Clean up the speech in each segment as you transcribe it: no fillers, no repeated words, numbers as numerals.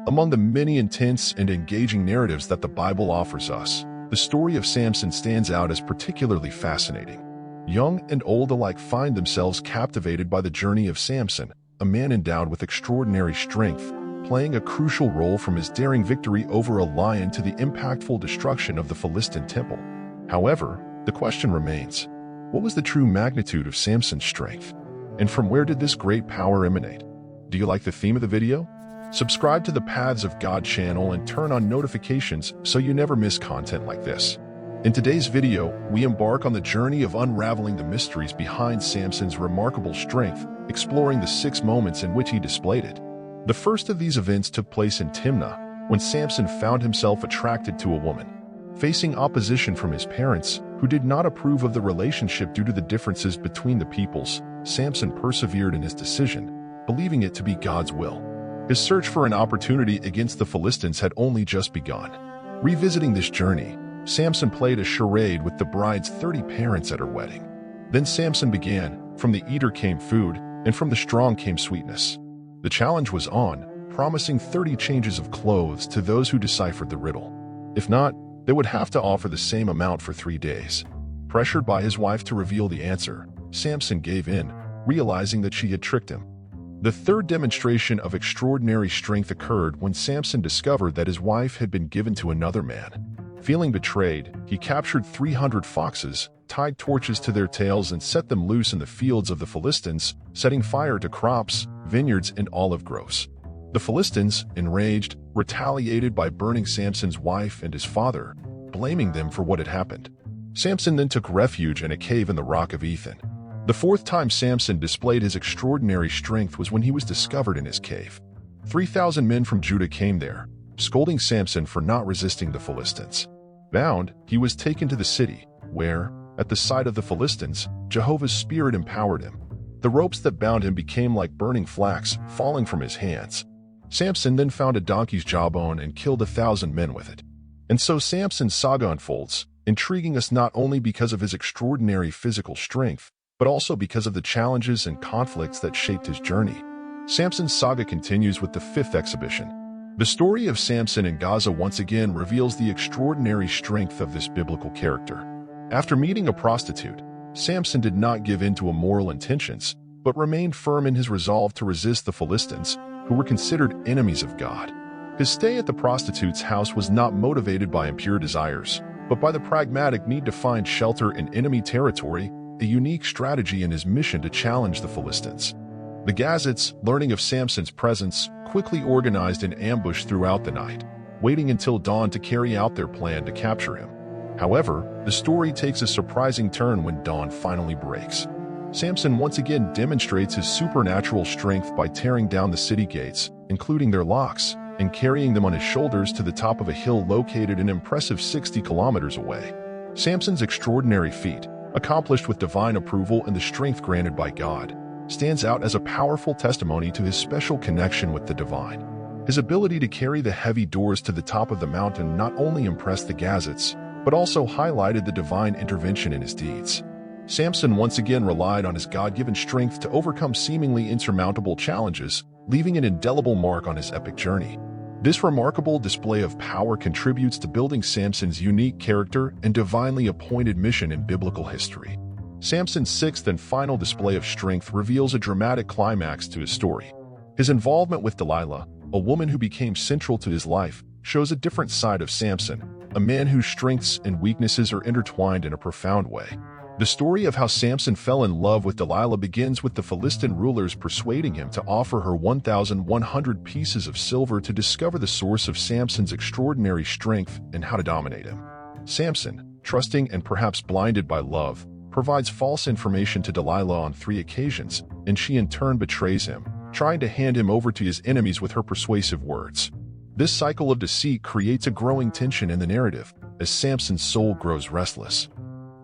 Among the many intense and engaging narratives that the Bible offers us, the story of Samson stands out as particularly fascinating. Young and old alike find themselves captivated by the journey of Samson, a man endowed with extraordinary strength, playing a crucial role from his daring victory over a lion to the impactful destruction of the Philistine temple. However, the question remains, what was the true magnitude of Samson's strength? And from where did this great power emanate? Do you like the theme of the video? Subscribe to the Paths of God channel and turn on notifications so you never miss content like this. In today's video, we embark on the journey of unraveling the mysteries behind Samson's remarkable strength, exploring the 6 moments in which he displayed it. The first of these events took place in Timnah, when Samson found himself attracted to a woman. Facing opposition from his parents, who did not approve of the relationship due to the differences between the peoples, Samson persevered in his decision, believing it to be God's will. His search for an opportunity against the Philistines had only just begun. Revisiting this journey, Samson played a charade with the bride's 30 parents at her wedding. Then Samson began, from the eater came food, and from the strong came sweetness. The challenge was on, promising 30 changes of clothes to those who deciphered the riddle. If not, they would have to offer the same amount for 3 days. Pressured by his wife to reveal the answer, Samson gave in, realizing that she had tricked him. The third demonstration of extraordinary strength occurred when Samson discovered that his wife had been given to another man. Feeling betrayed, he captured 300 foxes, tied torches to their tails and set them loose in the fields of the Philistines, setting fire to crops, vineyards, and olive groves. The Philistines, enraged, retaliated by burning Samson's wife and his father, blaming them for what had happened. Samson then took refuge in a cave in the rock of Ethan. The 4th time Samson displayed his extraordinary strength was when he was discovered in his cave. 3,000 men from Judah came there, scolding Samson for not resisting the Philistines. Bound, he was taken to the city, where, at the sight of the Philistines, Jehovah's Spirit empowered him. The ropes that bound him became like burning flax, falling from his hands. Samson then found a donkey's jawbone and killed 1,000 men with it. And so Samson's saga unfolds, intriguing us not only because of his extraordinary physical strength, but also because of the challenges and conflicts that shaped his journey. Samson's saga continues with the 5th exhibition. The story of Samson in Gaza once again reveals the extraordinary strength of this biblical character. After meeting a prostitute, Samson did not give in to immoral intentions, but remained firm in his resolve to resist the Philistines, who were considered enemies of God. His stay at the prostitute's house was not motivated by impure desires, but by the pragmatic need to find shelter in enemy territory, a unique strategy in his mission to challenge the Philistines. The Gazites, learning of Samson's presence, quickly organized an ambush throughout the night, waiting until dawn to carry out their plan to capture him. However, the story takes a surprising turn when dawn finally breaks. Samson once again demonstrates his supernatural strength by tearing down the city gates, including their locks, and carrying them on his shoulders to the top of a hill located an impressive 60 kilometers away. Samson's extraordinary feat, accomplished with divine approval and the strength granted by God, stands out as a powerful testimony to his special connection with the divine. His ability to carry the heavy doors to the top of the mountain not only impressed the Gazites, but also highlighted the divine intervention in his deeds. Samson once again relied on his God-given strength to overcome seemingly insurmountable challenges, leaving an indelible mark on his epic journey. This remarkable display of power contributes to building Samson's unique character and divinely appointed mission in biblical history. Samson's 6th and final display of strength reveals a dramatic climax to his story. His involvement with Delilah, a woman who became central to his life, shows a different side of Samson, a man whose strengths and weaknesses are intertwined in a profound way. The story of how Samson fell in love with Delilah begins with the Philistine rulers persuading him to offer her 1,100 pieces of silver to discover the source of Samson's extraordinary strength and how to dominate him. Samson, trusting and perhaps blinded by love, provides false information to Delilah on 3 occasions, and she in turn betrays him, trying to hand him over to his enemies with her persuasive words. This cycle of deceit creates a growing tension in the narrative, as Samson's soul grows restless.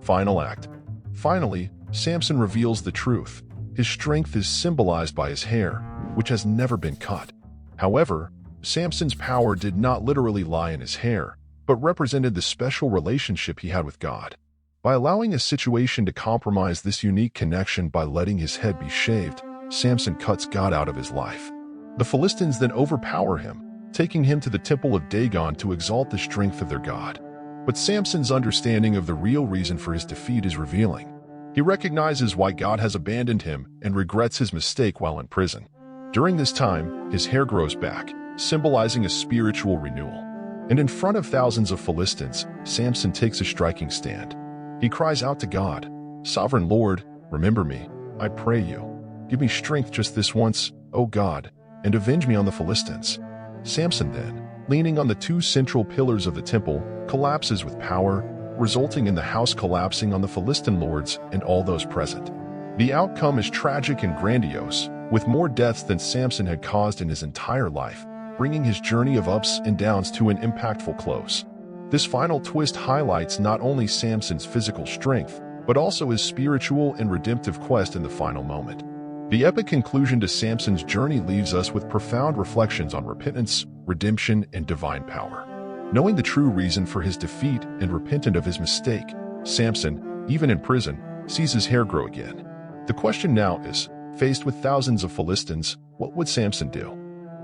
Final act. Finally, Samson reveals the truth. His strength is symbolized by his hair, which has never been cut. However, Samson's power did not literally lie in his hair, but represented the special relationship he had with God. By allowing a situation to compromise this unique connection by letting his head be shaved, Samson cuts God out of his life. The Philistines then overpower him, taking him to the temple of Dagon to exalt the strength of their god. But Samson's understanding of the real reason for his defeat is revealing. He recognizes why God has abandoned him and regrets his mistake while in prison. During this time, his hair grows back, symbolizing a spiritual renewal. And in front of thousands of Philistines, Samson takes a striking stand. He cries out to God, "Sovereign Lord, remember me, I pray you. Give me strength just this once, O God, and avenge me on the Philistines." Samson then, leaning on the two central pillars of the temple, collapses with power, resulting in the house collapsing on the Philistine lords and all those present. The outcome is tragic and grandiose, with more deaths than Samson had caused in his entire life, bringing his journey of ups and downs to an impactful close. This final twist highlights not only Samson's physical strength, but also his spiritual and redemptive quest in the final moment. The epic conclusion to Samson's journey leaves us with profound reflections on repentance, redemption, and divine power. Knowing the true reason for his defeat and repentant of his mistake, Samson, even in prison, sees his hair grow again. The question now is, faced with thousands of Philistines, what would Samson do?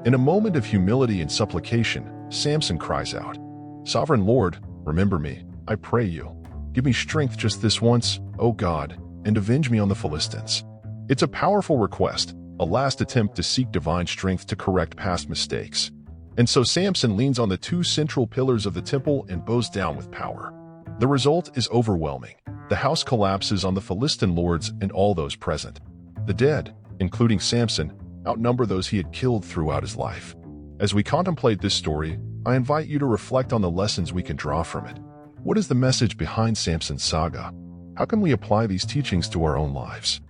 In a moment of humility and supplication, Samson cries out, "Sovereign Lord, remember me, I pray you. Give me strength just this once, O God, and avenge me on the Philistines." It's a powerful request, a last attempt to seek divine strength to correct past mistakes. And so Samson leans on the two central pillars of the temple and bows down with power. The result is overwhelming. The house collapses on the Philistine lords and all those present. The dead, including Samson, outnumber those he had killed throughout his life. As we contemplate this story, I invite you to reflect on the lessons we can draw from it. What is the message behind Samson's saga? How can we apply these teachings to our own lives?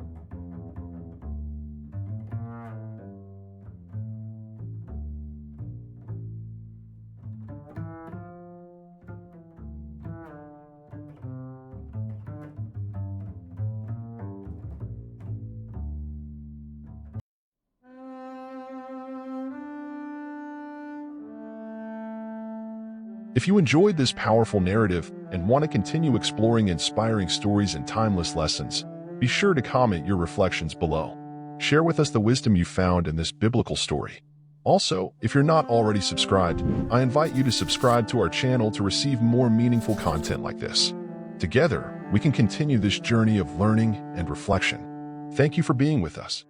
If you enjoyed this powerful narrative and want to continue exploring inspiring stories and timeless lessons, be sure to comment your reflections below. Share with us the wisdom you found in this biblical story. Also, if you're not already subscribed, I invite you to subscribe to our channel to receive more meaningful content like this. Together, we can continue this journey of learning and reflection. Thank you for being with us.